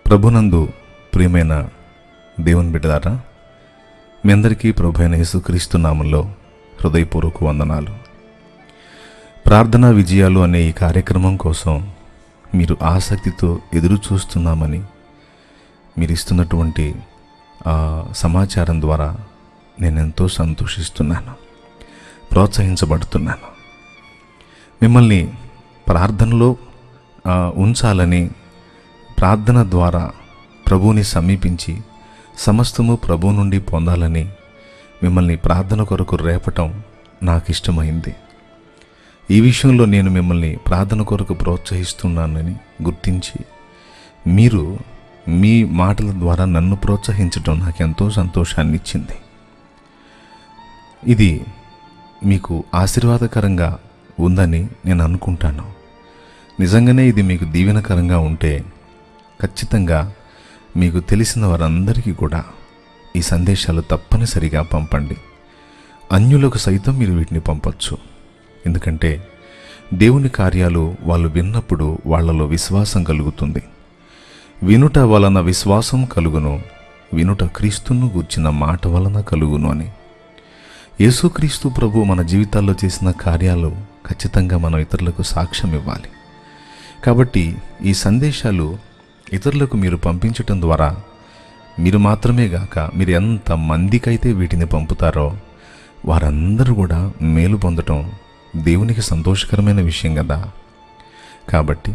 ప్రభునందు ప్రియమైన దేవుని బిడ్డలారా, మీ అందరికీ ప్రభు అయిన యేసుక్రీస్తు నామంలో హృదయపూర్వక వందనాలు. ప్రార్థనా విజయాలు అనే ఈ కార్యక్రమం కోసం మీరు ఆసక్తితో ఎదురు చూస్తున్నామని మీరు ఇస్తున్నటువంటి సమాచారం ద్వారా నేను ఎంతో సంతోషిస్తున్నాను, ప్రోత్సహించబడుతున్నాను. మిమ్మల్ని ప్రార్థనలో ఉంచాలని, ప్రార్థన ద్వారా ప్రభువుని సమీపించి సమస్తము ప్రభువు నుండి పొందాలని మిమ్మల్ని ప్రార్థన కొరకు రేపటం నాకు ఇష్టమైంది. ఈ విషయంలో నేను మిమ్మల్ని ప్రార్థన కొరకు ప్రోత్సహిస్తున్నానని గుర్తించి మీరు మీ మాటల ద్వారా నన్ను ప్రోత్సహించడం నాకు ఎంతో సంతోషాన్ని ఇచ్చింది. ఇది మీకు ఆశీర్వాదకరంగా ఉందని నేను అనుకుంటాను. నిజంగానే ఇది మీకు దీవెనకరంగా ఉంటే ఖచ్చితంగా మీకు తెలిసిన వారందరికీ కూడా ఈ సందేశాలు తప్పనిసరిగా పంపండి. అన్యులకు సైతం మీరు వీటిని పంపచ్చు. ఎందుకంటే దేవుని కార్యాలు వాళ్ళు విన్నప్పుడు వాళ్ళలో విశ్వాసం కలుగుతుంది. వినుట వలన విశ్వాసం కలుగును, వినుట క్రీస్తును గూర్చిన మాట వలన కలుగును అని. యేసుక్రీస్తు ప్రభు మన జీవితాల్లో చేసిన కార్యాలు ఖచ్చితంగా మనం ఇతరులకు సాక్ష్యం ఇవ్వాలి. కాబట్టి ఈ సందేశాలు ఇతరులకు మీరు పంపించటం ద్వారా మీరు మాత్రమే గాక మీరు ఎంత మందికైతే వీటిని పంపుతారో వారందరూ కూడా మేలు పొందటం దేవునికి సంతోషకరమైన విషయం కదా. కాబట్టి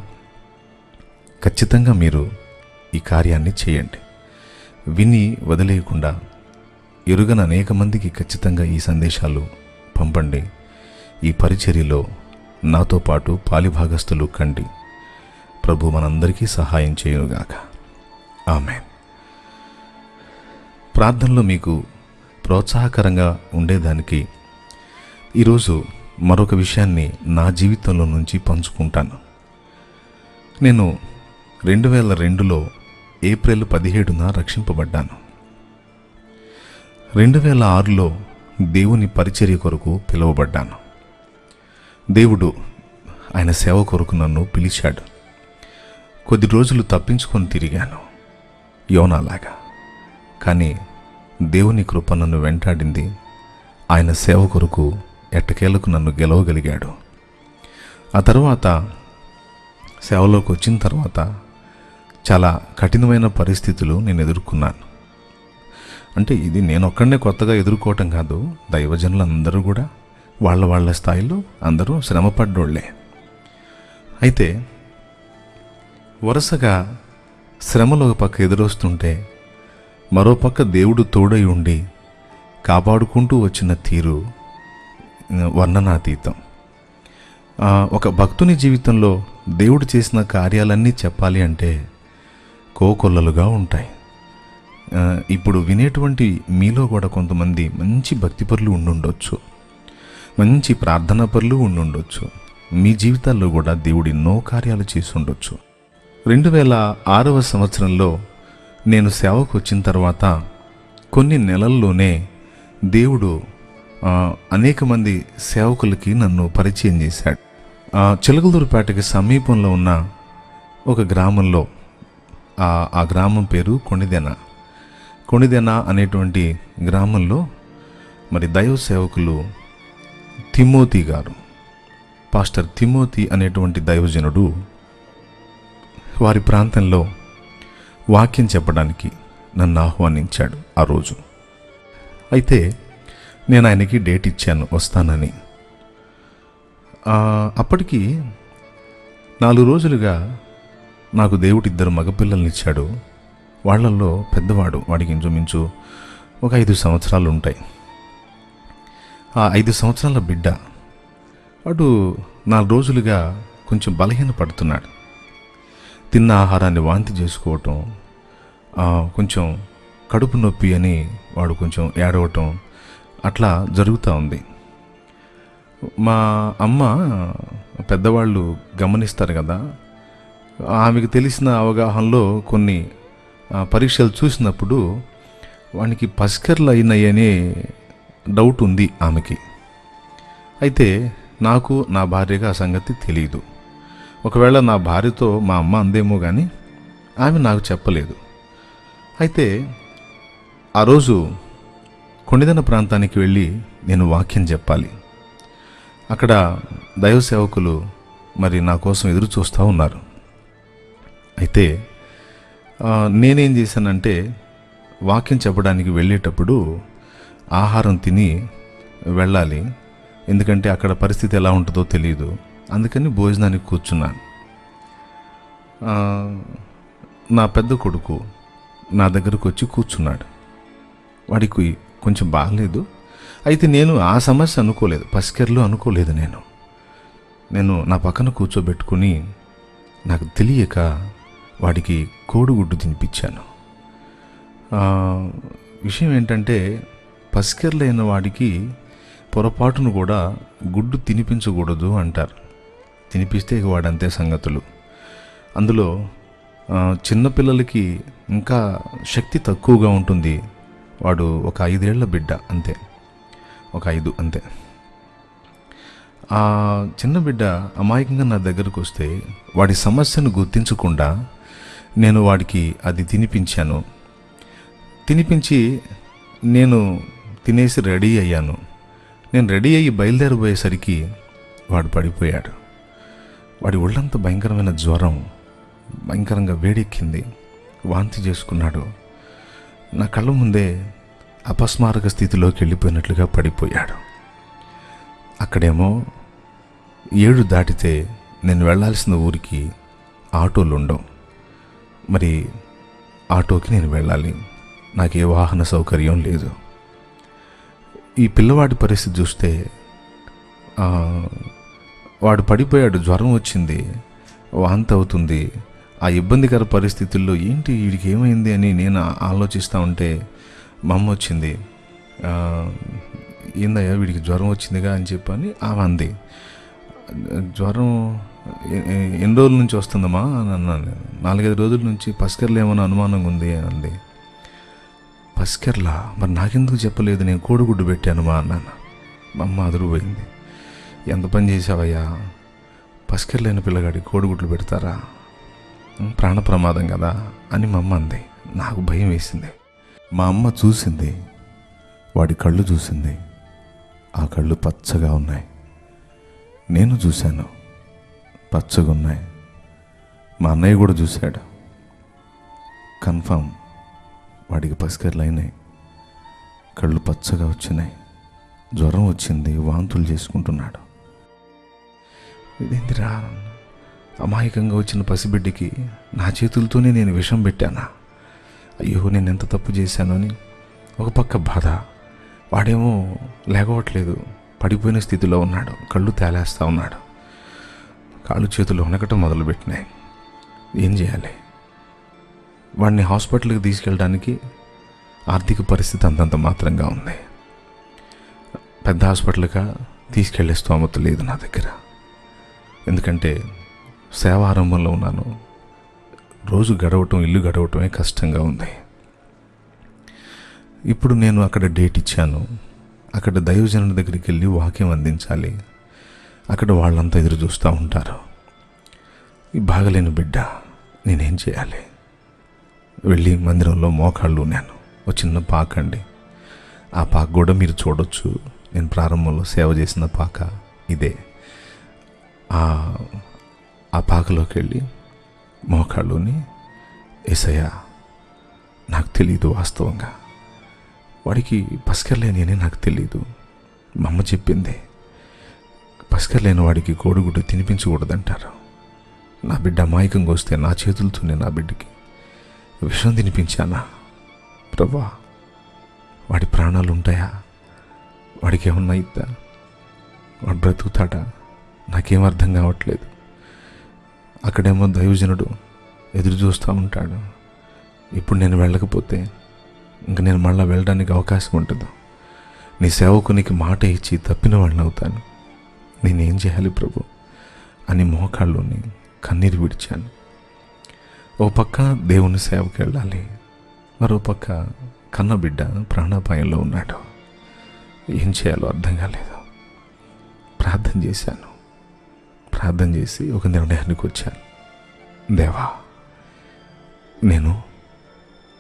ఖచ్చితంగా మీరు ఈ కార్యాన్ని చేయండి. విని వదిలేయకుండా ఎరుగని అనేక మందికి ఖచ్చితంగా ఈ సందేశాలు పంపండి. ఈ పరిచర్యలో నాతో పాటు పాలిభాగస్తులు కండి. ప్రభు మనందరికీ సహాయం చేయునుగాక. ఆమేన్. ప్రార్థనలో మీకు ప్రోత్సాహకరంగా ఉండేదానికి ఈరోజు మరొక విషయాన్ని నా జీవితంలో నుంచి పంచుకుంటాను. నేను 2002లో ఏప్రిల్ 17న రక్షింపబడ్డాను. 2006లో దేవుని పరిచర్య కొరకు పిలువబడ్డాను. దేవుడు ఆయన సేవ కొరకు నన్ను పిలిచాడు. కొద్ది రోజులు తప్పించుకొని తిరిగాను, యోనాలాగా. కానీ దేవుని కృప నన్ను వెంటాడింది. ఆయన సేవ కొరకు ఎట్టకేలకు నన్ను గెలవగలిగాడు. ఆ తర్వాత సేవలోకి వచ్చిన తర్వాత చాలా కఠినమైన పరిస్థితులు నేను ఎదుర్కొన్నాను. అంటే ఇది నేను ఒక్కడనే కొత్తగా ఎదుర్కోవటం కాదు, దైవజనులు అందరూ కూడా వాళ్ళ స్థాయిలో అందరూ శ్రమపడ్డోళ్లే. అయితే వరుసగా శ్రమలు ఒక పక్క ఎదురొస్తుంటే మరోపక్క దేవుడు తోడై ఉండి కాపాడుకుంటూ వచ్చిన తీరు వర్ణనాతీతం. ఒక భక్తుని జీవితంలో దేవుడు చేసిన కార్యాలన్నీ చెప్పాలి అంటే కోకొల్లలుగా ఉంటాయి. ఇప్పుడు వినేటువంటి మీలో కూడా కొంతమంది మంచి భక్తిపరులు ఉండుండొచ్చు, మంచి ప్రార్థనా పరులు ఉండుండొచ్చు. మీ జీవితాల్లో కూడా దేవుడు ఎన్నో కార్యాలు చేసి ఉండొచ్చు. 2006వ సంవత్సరంలో నేను సేవకు వచ్చిన తర్వాత కొన్ని నెలల్లోనే దేవుడు అనేక మంది సేవకులకి నన్ను పరిచయం చేశాడు. చిలకలూరుపేటకి సమీపంలో ఉన్న ఒక గ్రామంలో, ఆ గ్రామం పేరు కొణిదెన అనేటువంటి గ్రామంలో మరి దైవ సేవకులు తిమోతి గారు, పాస్టర్ తిమోతి అనేటువంటి దైవజనుడు వారి ప్రాంతంలో వాక్యం చెప్పడానికి నన్ను ఆహ్వానించాడు ఆ రోజు. అయితే నేను ఆయనకి డేట్ ఇచ్చాను వస్తానని. అప్పటికి 4 రోజులుగా నాకు దేవుడు 2 మగపిల్లల్ని ఇచ్చాడు. వాళ్ళల్లో పెద్దవాడు, వాడికి ఇంచుమించు ఒక 5 సంవత్సరాలు ఉంటాయి. ఆ 5 సంవత్సరాల బిడ్డ వాడు 4 రోజులుగా కొంచెం బలహీన పడుతున్నాడు. తిన్న ఆహారాన్ని వాంతి చేసుకోవటం, కొంచెం కడుపు నొప్పి అని వాడు కొంచెం ఏడవటం అట్లా జరుగుతూ ఉంది. మా అమ్మ పెద్దవాళ్ళు గమనిస్తారు కదా, ఆమెకు తెలిసిన అవగాహనలో కొన్ని పరీక్షలు చూసినప్పుడు వానికి పసికర్లు అయినాయనే డౌట్ ఉంది ఆమెకి. అయితే నాకు నా భార్యగా ఆ సంగతి తెలియదు. ఒకవేళ నా భార్యతో మా అమ్మ అందేమో కానీ ఆమె నాకు చెప్పలేదు. అయితే ఆ రోజు కొండిదన ప్రాంతానికి వెళ్ళి నేను వాక్యం చెప్పాలి. అక్కడ దైవ సేవకులు మరి నా కోసం ఎదురు చూస్తూ ఉన్నారు. అయితే నేనేం చేశానంటే వాక్యం చెప్పడానికి వెళ్ళేటప్పుడు ఆహారం తిని వెళ్ళాలి, ఎందుకంటే అక్కడ పరిస్థితి ఎలా ఉంటుందో తెలియదు. అందుకని భోజనానికి కూర్చున్నాను. నా పెద్ద కొడుకు నా దగ్గరకు వచ్చి కూర్చున్నాడు. వాడికి కొంచెం బాగలేదు. అయితే నేను ఆ సమస్య అనుకోలేదు, పసికెర్లు అనుకోలేదు. నేను నా పక్కన కూర్చోబెట్టుకుని నాకు తెలియక వాడికి కోడిగుడ్డు తినిపించాను. విషయం ఏంటంటే పసికెర్లైన వాడికి పొరపాటును కూడా గుడ్డు తినిపించకూడదు అంటారు. తినిపిస్తే ఇక వాడంతే సంగతులు. అందులో చిన్నపిల్లలకి ఇంకా శక్తి తక్కువగా ఉంటుంది. వాడు ఒక 5 ఏళ్ల బిడ్డ, అంతే, ఒక 5 అంతే. ఆ చిన్న బిడ్డ అమాయకంగా నా దగ్గరకు వస్తే వాడి సమస్యను గుర్తించకుండా నేను వాడికి అది తినిపించాను. తినిపించి నేను తినేసి రెడీ అయ్యాను. నేను రెడీ అయ్యి బయలుదేరబోయేసరికి వాడు పడిపోయాడు. వాడి ఒళ్ళంతా భయంకరమైన జ్వరం, భయంకరంగా వేడెక్కింది, వాంతి చేసుకున్నాడు. నా కళ్ళ ముందే అపస్మారక స్థితిలోకి వెళ్ళిపోయినట్లుగా పడిపోయాడు. అక్కడేమో 7 దాటితే నేను వెళ్ళాల్సిన ఊరికి ఆటోలు ఉండవు. మరి ఆటోకి నేను వెళ్ళాలి, నాకు ఏ వాహన సౌకర్యం లేదు. ఈ పిల్లవాడి పరిస్థితి చూస్తే వాడు పడిపోయాడు, జ్వరం వచ్చింది, వాంతి అవుతుంది. ఆ ఇబ్బందికర పరిస్థితుల్లో ఏంటి వీడికి ఏమైంది అని నేను ఆలోచిస్తూ ఉంటే మా అమ్మ వచ్చింది. ఏందయ్యా వీడికి జ్వరం వచ్చిందిగా అని చెప్పని ఆమె అంది. జ్వరం ఎన్ని రోజుల నుంచి వస్తుందమ్మా అని అన్నాను. 4-5 రోజుల నుంచి. పసికెర్లు ఏమైనా అనుమానంగా ఉంది అని అంది. పసికెర్లా? మరి నాకెందుకు చెప్పలేదు, నేను కోడిగుడ్డు పెట్టాను మా అన్నాను. మా అమ్మ అదురుపోయింది. ఎంత పని చేసావయ్యా, పసికెర్లైన పిల్లగాడి కోడిగుడ్లు పెడతారా, ప్రాణ ప్రమాదం కదా అని మా అమ్మ అంది. నాకు భయం వేసింది. మా అమ్మ చూసింది, వాడి కళ్ళు చూసింది. ఆ కళ్ళు పచ్చగా ఉన్నాయి. నేను చూశాను, పచ్చగా ఉన్నాయి. మా అన్నయ్య కూడా చూశాడు. కన్ఫామ్ వాడికి పసికెర్లు అయినాయి, కళ్ళు పచ్చగా వచ్చినాయి, జ్వరం వచ్చింది, వాంతులు చేసుకుంటున్నాడు. ఇదేంటిరా, అమాయకంగా వచ్చిన పసిబిడ్డకి నా చేతులతోనే నేను విషం పెట్టానా? అయ్యో నేను ఎంత తప్పు చేశాను అని ఒక పక్క బాధ. వాడేమో లేగవట్లేదు, పడిపోయిన స్థితిలో ఉన్నాడు, కళ్ళు తేలేస్తూ ఉన్నాడు, కాళ్ళు చేతులు వణకటం మొదలుపెట్టినాయి. ఏం చేయాలి? వాడిని హాస్పిటల్కి తీసుకెళ్ళడానికి ఆర్థిక పరిస్థితి అంతంత మాత్రంగా ఉంది. పెద్ద హాస్పిటల్గా తీసుకెళ్లే స్తోమత లేదు నా దగ్గర. ఎందుకంటే సేవ ఆరంభంలో ఉన్నాను. రోజు గడవటం, ఇల్లు గడవటమే కష్టంగా ఉంది. ఇప్పుడు నేను అక్కడ డేట్ ఇచ్చాను. అక్కడ దైవజనుడి దగ్గరికి వెళ్ళి వాక్యం అందించాలి. అక్కడ వాళ్ళంతా ఎదురు చూస్తూ ఉంటారు. ఈ బాగలేని బిడ్డ, నేనేం చేయాలి? వెళ్ళి మందిరంలో మోకాళ్ళు ఉన్నాను. ఒక చిన్న పాక అండి, ఆ పాక కూడా మీరు చూడొచ్చు. నేను ప్రారంభంలో సేవ చేసిన పాక ఇదే. ఆ పాకలోకి వెళ్ళి మోకాళ్ళుని, యేసయ్యా నాకు తెలీదు, వాస్తవంగా వాడికి పసికెర్లేని అని నాకు తెలీదు. మా అమ్మ చెప్పింది, పసికెర్లేని వాడికి కోడిగుడ్డు తినిపించకూడదంటారు. నా బిడ్డ అమాయకంగా వస్తే నా చేతులతోనే నా బిడ్డకి విషం తినిపించానా? ప్రభా, వాడి ప్రాణాలు ఉంటాయా? వాడికి ఏమన్నా అయిద్దా? వాడు బ్రతుకుతాడా? నాకేం అర్థం కావట్లేదు. అక్కడేమో దైవజనుడు ఎదురు చూస్తూ ఉంటాడు. ఇప్పుడు నేను వెళ్ళకపోతే ఇంక నేను మళ్ళీ వెళ్ళడానికి అవకాశం ఉంటుంది. నీ సేవకునికి మాట ఇచ్చి తప్పిన వాడిని అవుతాను. నేనేం చేయాలి ప్రభు అని మోకాళ్ళుని కన్నీరు విడిచాను. ఓ పక్క దేవుని సేవకి వెళ్ళాలి, మరో పక్క కన్నబిడ్డ ప్రాణాపాయంలో ఉన్నాడు. ఏం చేయాలో అర్థం కాలేదు. ప్రార్థన చేశాను. ప్రార్థన చేసి ఒక నిర్ణయానికి వచ్చాను. దేవా, నేను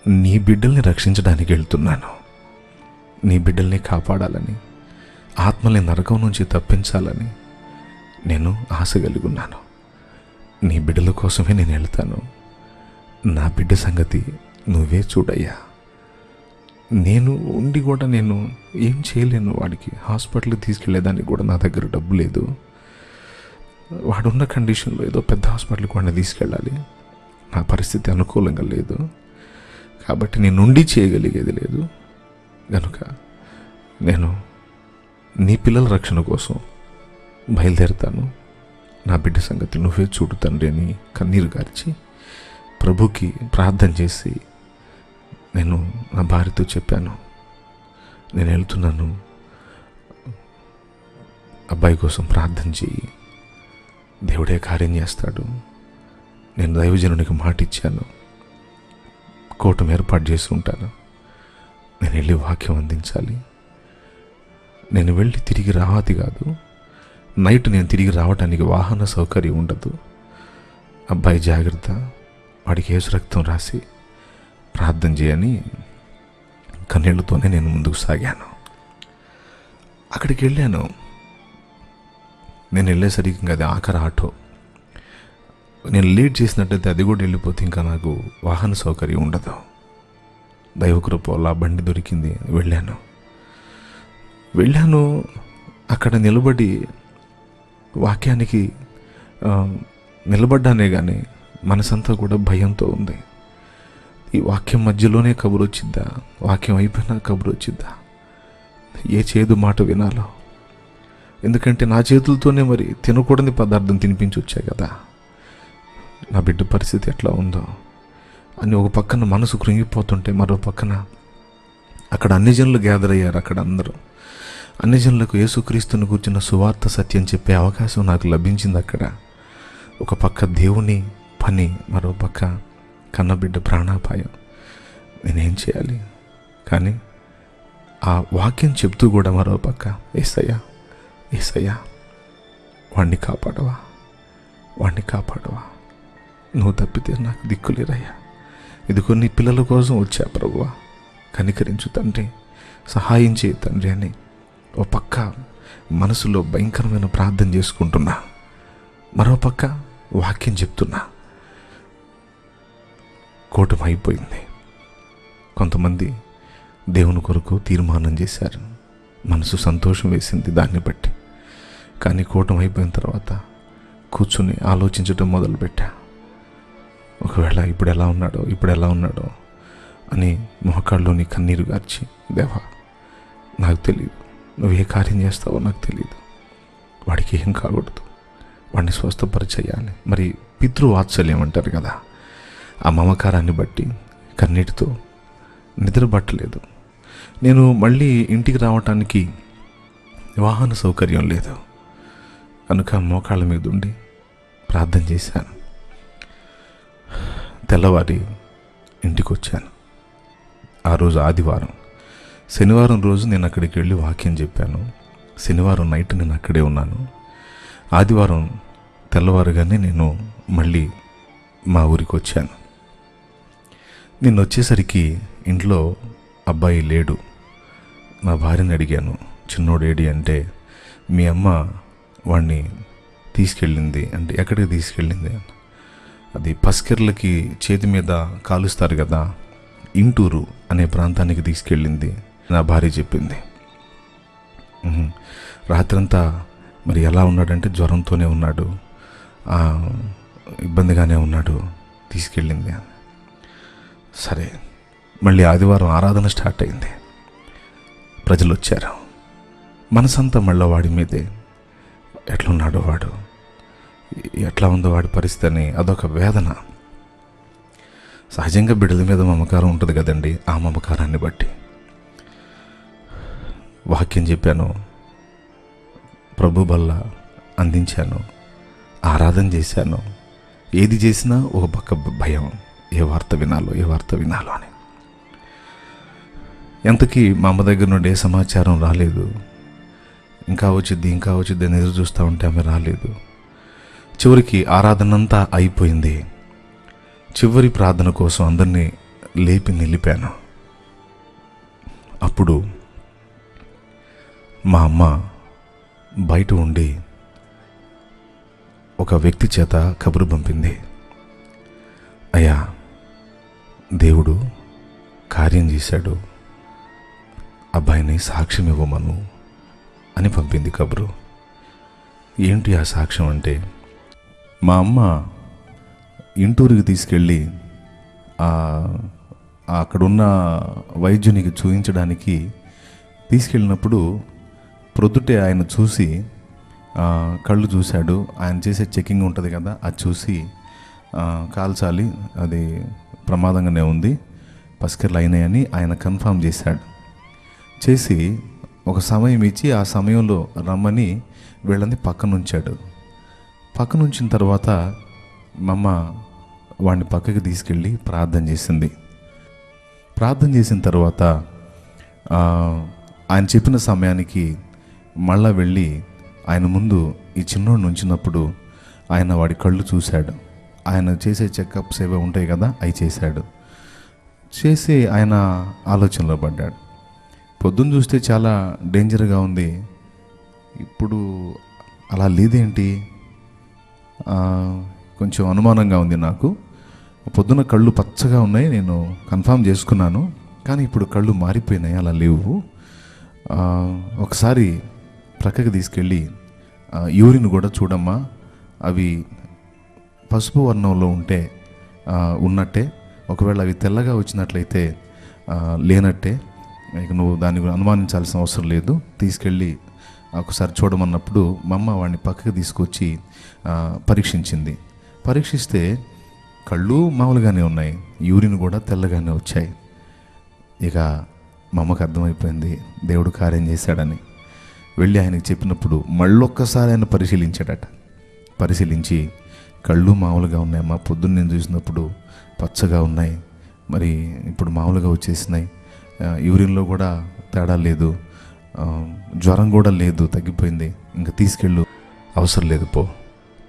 నీ బిడ్డల్ని రక్షించడానికి వెళ్తున్నాను. నీ బిడ్డల్ని కాపాడాలని, ఆత్మల్ని నరకం నుంచి తప్పించాలని నేను ఆశ కలిగి ఉన్నాను. నీ బిడ్డల కోసమే నేను వెళ్తాను. నా బిడ్డ సంగతి నువ్వే చూడయ్యా. నేను ఉండి కూడా నేను ఏం చేయలేను. వాడికి హాస్పిటల్కి తీసుకెళ్లేదానికి కూడా నా దగ్గర డబ్బు లేదు. వాడున్న కండిషన్లో ఏదో పెద్ద హాస్పిటల్కి వాడిని తీసుకెళ్ళాలి. నా పరిస్థితి అనుకూలంగా లేదు కాబట్టి నేను ఉండి చేయగలిగేది లేదు. కనుక నేను నీ పిల్లల రక్షణ కోసం బయలుదేరుతాను. నా బిడ్డ సంగతి నువ్వే చూడు తండ్రి అని కన్నీరు గార్చి ప్రభుకి ప్రార్థన చేసి నేను నా భార్యతో చెప్పాను, నేను వెళ్తున్నాను, అబ్బాయి కోసం ప్రార్థన చేయి, దేవుడే కార్యం చేస్తాడు. నేను దైవజనునికి మాట ఇచ్చాను, కూటమి ఏర్పాటు చేసి ఉంటాను, నేను వెళ్ళి వాక్యం అందించాలి. నేను వెళ్ళి తిరిగి రావాలి కాదు, నైట్ నేను తిరిగి రావడానికి వాహన సౌకర్యం ఉండదు. అబ్బాయి జాగ్రత్త, వాడికి యేసు రక్తం రాసి ప్రార్థన చేయని కన్నీళ్లతోనే నేను ముందుకు సాగాను. అక్కడికి వెళ్ళాను. నేను వెళ్ళేసరికి ఇంకా అది ఆఖరి ఆటో. నేను లేట్ చేసినట్టయితే అది కూడా వెళ్ళిపోతే ఇంకా నాకు వాహన సౌకర్యం ఉండదు. దైవకృప వల్ల బండి దొరికింది. వెళ్ళాను. అక్కడ నిలబడి వాక్యానికి నిలబడ్డానే కానీ మనసంతా కూడా భయంతో ఉంది. ఈ వాక్యం మధ్యలోనే కబురు వచ్చిద్దా, వాక్యం అయిపోయినా కబురు వచ్చిద్దా, ఏ చేదు మాట వినాలో. ఎందుకంటే నా చేతులతోనే మరి తినకూడని పదార్థం తినిపించి వచ్చాయి కదా, నా బిడ్డ పరిస్థితి ఎట్లా ఉందో అని ఒక పక్కన మనసు కృంగిపోతుంటే, మరో పక్కన అక్కడ అన్ని జనులు గ్యాదర్ అయ్యారు. అక్కడ అందరూ అన్ని జనులకు యేసుక్రీస్తుని కూర్చున్న సువార్త సత్యం చెప్పే అవకాశం నాకు లభించింది. అక్కడ ఒక పక్క దేవుని పని, మరో పక్క కన్నబిడ్డ ప్రాణాపాయం. నేనేం చేయాలి? కానీ ఆ వాక్యం చెప్తూ కూడా మరో పక్క యేసయ్యా యేసయ్యా వాణ్ణి కాపాడవా, నువ్వు తప్పితే నాకు దిక్కులేరయ్యా. ఇది కొన్ని పిల్లల కోసం వచ్చా ప్రభువా, కనికరించు తండ్రి, సహాయం చేయి తండ్రి అని ఓ పక్క మనసులో భయంకరమైన ప్రార్థన చేసుకుంటున్నా, మరో పక్క వాక్యం చెప్తున్నా. కూటమి అయిపోయింది. కొంతమంది దేవుని కొరకు తీర్మానం చేశారు. మనసు సంతోషం వేసింది దాన్ని బట్టి. కానీ కూటమి అయిపోయిన తర్వాత కూర్చుని ఆలోచించడం మొదలుపెట్టా. ఒకవేళ ఇప్పుడు ఎలా ఉన్నాడో అని మొహకాళ్ళలోని కన్నీరు గార్చి, దేవా నాకు తెలియదు, నువ్వు ఏ కార్యం చేస్తావో నాకు తెలియదు, వాడికి ఏం కాకూడదు, వాడిని స్వస్థపరిచేయాలి. మరి పితృవాత్సల్యం అంటారు కదా, ఆ మమకారాన్ని బట్టి కన్నీటితో నిద్ర పట్టలేదు. నేను మళ్ళీ ఇంటికి రావటానికి వాహన సౌకర్యం లేదు కనుక మోకాళ్ళ మీద ఉండి ప్రార్థన చేశాను. తెల్లవారి ఇంటికి వచ్చాను. ఆ రోజు ఆదివారం. శనివారం రోజు నేను అక్కడికి వెళ్ళి వాక్యం చెప్పాను. శనివారం నైట్ నేను అక్కడే ఉన్నాను. ఆదివారం తెల్లవారుగానే నేను మళ్ళీ మా ఊరికి వచ్చాను. నేను వచ్చేసరికి ఇంట్లో అబ్బాయి లేడు. నా భార్యని అడిగాను, చిన్నోడు ఏడి అంటే, మీ అమ్మ వాడిని తీసుకెళ్ళింది అంటే, ఎక్కడికి తీసుకెళ్ళింది? అది పస్కెర్లకి చేతి మీద కాలుస్తారు కదా, ఇంటూరు అనే ప్రాంతానికి తీసుకెళ్ళింది నా భార్య చెప్పింది. రాత్రంతా మరి ఎలా ఉన్నాడంటే జ్వరంతోనే ఉన్నాడు, ఇబ్బందిగానే ఉన్నాడు, తీసుకెళ్ళింది. సరే, మళ్ళీ ఆదివారం ఆరాధన స్టార్ట్ అయింది. ప్రజలు వచ్చారు. మనసంతా మళ్ళీ వాడి మీదే, ఎట్లున్నాడో వాడు, ఎట్లా ఉందో వాడి పరిస్థితి అని అదొక వేదన. సహజంగా బిడ్డల మీద మమకారం ఉంటుంది కదండి. ఆ మమకారాన్ని బట్టి వాక్యం చెప్పాను, ప్రభు బల్ల అందించాను, ఆరాధన చేశాను. ఏది చేసినా ఒక పక్క భయం, ఏ వార్త వినాలో అని. ఎంతకీ మా అమ్మ దగ్గర నుండి ఏ సమాచారం రాలేదు. ఇంకా వచ్చిద్ది అని ఎదురు చూస్తూ ఉంటే ఆమె రాలేదు. చివరికి ఆరాధన అంతా అయిపోయింది. చివరి ప్రార్థన కోసం అందరినీ లేపి నిలిపాను. అప్పుడు మా అమ్మ బయట ఉండి ఒక వ్యక్తి చేత కబురు పంపింది. అయ్యా, దేవుడు కార్యం చేశాడు, అబ్బాయిని సాక్ష్యం ఇవ్వమను అని పంపింది కబురు. ఏంటి ఆ సాక్ష్యం అంటే, మా అమ్మ ఇంటూరికి తీసుకెళ్ళి అక్కడున్న వైద్యునికి చూపించడానికి తీసుకెళ్ళినప్పుడు ప్రొద్దుటే ఆయన చూసి కళ్ళు చూశాడు. ఆయన చేసే చెకింగ్ ఉంటుంది కదా, అది చూసి కాల్చాలి, అది ప్రమాదంగానే ఉంది, పసికెర్లు అయినాయని ఆయన కన్ఫర్మ్ చేశాడు. చేసి ఒక సమయం ఇచ్చి ఆ సమయంలో రమ్మని వీళ్ళని పక్కన ఉంచాడు. పక్కన ఉంచిన తర్వాత మా అమ్మ వాడిని పక్కకి తీసుకెళ్ళి ప్రార్థన చేసింది. ప్రార్థన చేసిన తర్వాత ఆయన చెప్పిన సమయానికి మళ్ళా వెళ్ళి ఆయన ముందు ఈ చిన్నోడిని ఉంచినప్పుడు ఆయన వాడి కళ్ళు చూశాడు. ఆయన చేసే చెకప్స్ ఏవో ఉంటాయి కదా, అవి చేశాడు. చేసి ఆయన ఆలోచనలో పడ్డాడు. పొద్దున్న చూస్తే చాలా డేంజర్గా ఉంది, ఇప్పుడు అలా లేదేంటి, కొంచెం అనుమానంగా ఉంది నాకు. పొద్దున కళ్ళు పచ్చగా ఉన్నాయి, నేను కన్ఫర్మ్ చేసుకున్నాను, కానీ ఇప్పుడు కళ్ళు మారిపోయినాయి, అలా లేవు. ఒకసారి ప్రక్కకి తీసుకెళ్ళి యూరిన్ కూడా చూడమ్మా, అవి పసుపు వర్ణంలో ఉంటే ఉన్నట్టే, ఒకవేళ అవి తెల్లగా వచ్చినట్లయితే లేనట్టే, ఇక నువ్వు దాన్ని అనుమానించాల్సిన అవసరం లేదు, తీసుకెళ్ళి ఒకసారి చూడమన్నప్పుడు మా అమ్మ వాడిని పక్కకి తీసుకొచ్చి పరీక్షించింది. పరీక్షిస్తే కళ్ళు మామూలుగానే ఉన్నాయి, యూరిన్ కూడా తెల్లగానే వచ్చాయి. ఇక మా అమ్మకు అర్థమైపోయింది దేవుడు కార్యం చేశాడని. వెళ్ళి ఆయనకి చెప్పినప్పుడు మళ్ళొక్కసారి ఆయన పరిశీలించాడట. పరిశీలించి కళ్ళు మామూలుగా ఉన్నాయమ్మా, పొద్దున్న నేను చూసినప్పుడు పచ్చగా ఉన్నాయి, మరి ఇప్పుడు మామూలుగా వచ్చేసినాయి, యూరిన్లో కూడా తేడా లేదు, జ్వరం కూడా లేదు, తగ్గిపోయింది, ఇంకా తీసుకెళ్ళు, అవసరం లేదు పో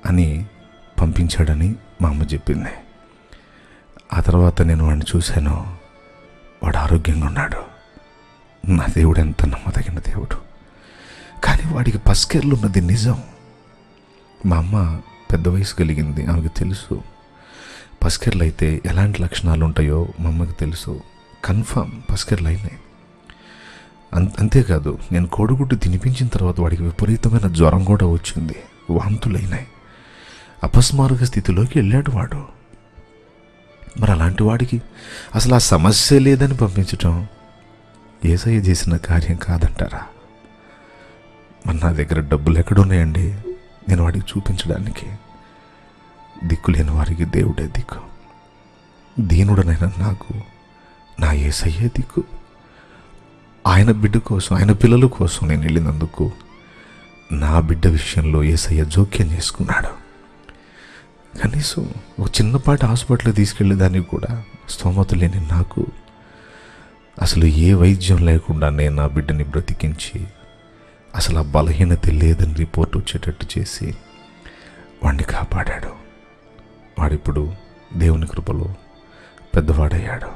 అని పంపించాడని మా అమ్మ చెప్పింది. ఆ తర్వాత నేను వాడిని చూశాను, వాడు ఆరోగ్యంగా ఉన్నాడు. నా దేవుడు ఎంత నమ్మదగిన దేవుడు. కానీ వాడికి పసికెర్లు ఉన్నది నిజం. మా అమ్మ పెద్ద వయసు కలిగింది, ఆమెకు తెలుసు పసికెర్లు అయితే ఎలాంటి లక్షణాలు ఉంటాయో మా అమ్మకి తెలుసు. కన్ఫర్మ్ పసికెర్లు అయినాయి. అంతేకాదు, నేను కోడిగుడ్డు తినిపించిన తర్వాత వాడికి విపరీతమైన జ్వరం కూడా వచ్చింది, వాంతులైనాయి, అపస్మారక స్థితిలోకి వెళ్ళాడు వాడు. మరి అలాంటి వాడికి అసలు ఆ సమస్య లేదని పంపించటం యేసయ్య చేసిన కార్యం కాదంటారా? మరి నా దగ్గర డబ్బులు ఎక్కడున్నాయండి నేను వాడికి చూపించడానికి? దిక్కులేని వారికి దేవుడే దిక్కు. దీనుడనైనా నాకు నా యేసయ్యే దిక్కు. ఆయన బిడ్డ కోసం, ఆయన పిల్లల కోసం నేను వెళ్ళినందుకు నా బిడ్డ విషయంలో యేసయ్య జోక్యం చేసుకున్నాడు. కనీసం ఒక చిన్నపాటి హాస్పిటల్ తీసుకెళ్ళేదానికి కూడా స్తోమత లేని నాకు అసలు ఏ వైద్యం లేకుండా నేను నా బిడ్డని బ్రతికించి అసలు ఆ బలహీనత లేదని రిపోర్ట్ వచ్చేటట్టు చేసి వాడిని కాపాడాడు. వాడిప్పుడు దేవుని కృపలో పెద్దవాడయ్యాడు.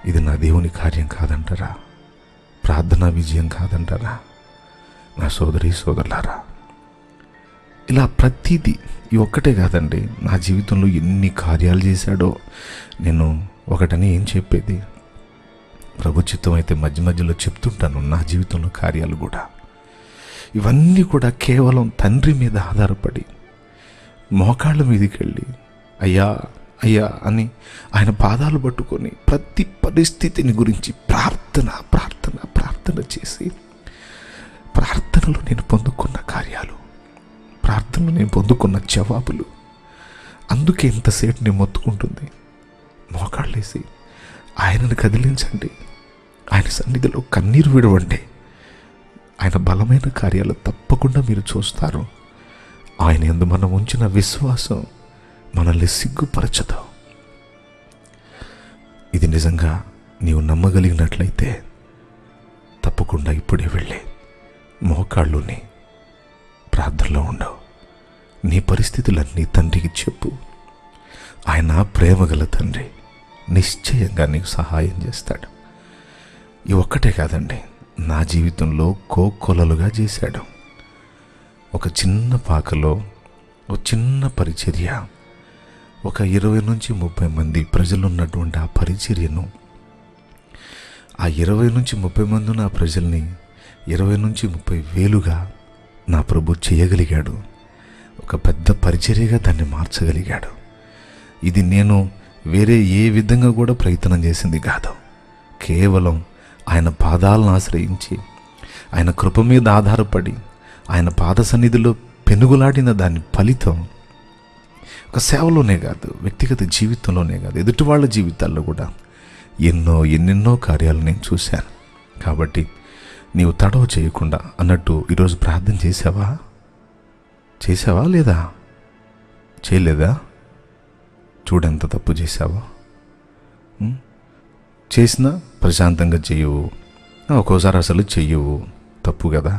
ఇది నా దేవుని కార్యం కాదంటారా? ప్రార్థనా విజయం కాదంటారా? నా సోదరి సోదరులారా, ఇలా ప్రతిదీ ఈ ఒక్కటే కాదండి, నా జీవితంలో ఎన్ని కార్యాలు చేశాడో నేను ఒకటని ఏం చెప్పేది. ప్రభు చిత్తం అయితే మధ్య మధ్యలో చెప్తుంటాను నా జీవితంలో కార్యాలు కూడా. ఇవన్నీ కూడా కేవలం తండ్రి మీద ఆధారపడి మోకాళ్ళ మీదకి వెళ్ళి అయ్యా అయ్యా అని ఆయన పాదాలు పట్టుకొని ప్రతి పరిస్థితిని గురించి ప్రార్థన ప్రార్థన ప్రార్థన చేసి ప్రార్థనలో నేను పొందుకున్న కార్యాలు, ప్రార్థనలో నేను పొందుకున్న జవాబులు. అందుకే ఇంతసేపు నేను మొత్తుకుంటుంది. మోకాళ్ళేసి ఆయనను కదిలించండి, ఆయన సన్నిధిలో కన్నీరు విడవండి. ఆయన బలమైన కార్యాలు తప్పకుండా మీరు చూస్తారు. ఆయన యందు మనం ఉంచిన విశ్వాసం మనల్ని సిగ్గుపరచదు. ఇది నిజంగా నీవు నమ్మగలిగినట్లయితే తప్పకుండా ఇప్పుడే వెళ్ళి మోకాళ్ళుని ప్రార్థనలో ఉండవు. నీ పరిస్థితులన్నీ తండ్రికి చెప్పు. ఆయన ప్రేమగల తండ్రి నిశ్చయంగా నీకు సహాయం చేస్తాడు. ఈ ఒక్కటే కాదండి, నా జీవితంలో కోకొలలుగా చేశాడు. ఒక చిన్న పాకలో ఒక చిన్న పరిచర్య, ఒక 20 నుంచి 30 మంది ప్రజలు ఉన్నటువంటి ఆ పరిచర్యను, ఆ 20 నుంచి 30 మంది ఉన్న ఆ ప్రజల్ని 20 నుంచి 30 వేలుగా నా ప్రభు చేయగలిగాడు. ఒక పెద్ద పరిచర్యగా దాన్ని మార్చగలిగాడు. ఇది నేను వేరే ఏ విధంగా కూడా ప్రయత్నం చేసింది కాదు. కేవలం ఆయన పాదాలను ఆశ్రయించి, ఆయన కృప మీద ఆధారపడి, ఆయన పాద సన్నిధిలో పెనుగులాడిన దాని ఫలితం ఒక సేవలోనే కాదు, వ్యక్తిగత జీవితంలోనే కాదు, ఎదుటి వాళ్ళ జీవితాల్లో కూడా ఎన్నెన్నో కార్యాలు నేను చూశాను. కాబట్టి నీవు తడవ చేయకుండా అన్నట్టు ఈరోజు ప్రార్థన చేసావా లేదా? చేయలేదా? చూడెంత తప్పు చేశావా. చేసినా ప్రశాంతంగా చెయ్యవు, ఒక్కోసారి అసలు చెయ్యవు. తప్పు కదా.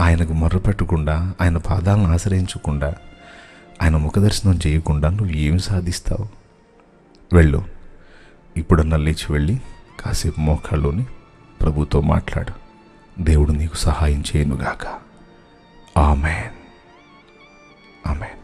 ఆయనకు మొర్రపెట్టకుండా, ఆయన పాదాలను ఆశ్రయించకుండా, ఆయన ముఖదర్శనం చేయకుండా నువ్వు ఏమి సాధిస్తావు? వెళ్ళు, ఇప్పుడన్నా లేచి వెళ్ళి కాసేపు మోకాళ్ళలోని ప్రభుతో మాట్లాడు. దేవుడు నీకు సహాయం చేయనుగాక. ఆమెన్. ఆమెన్.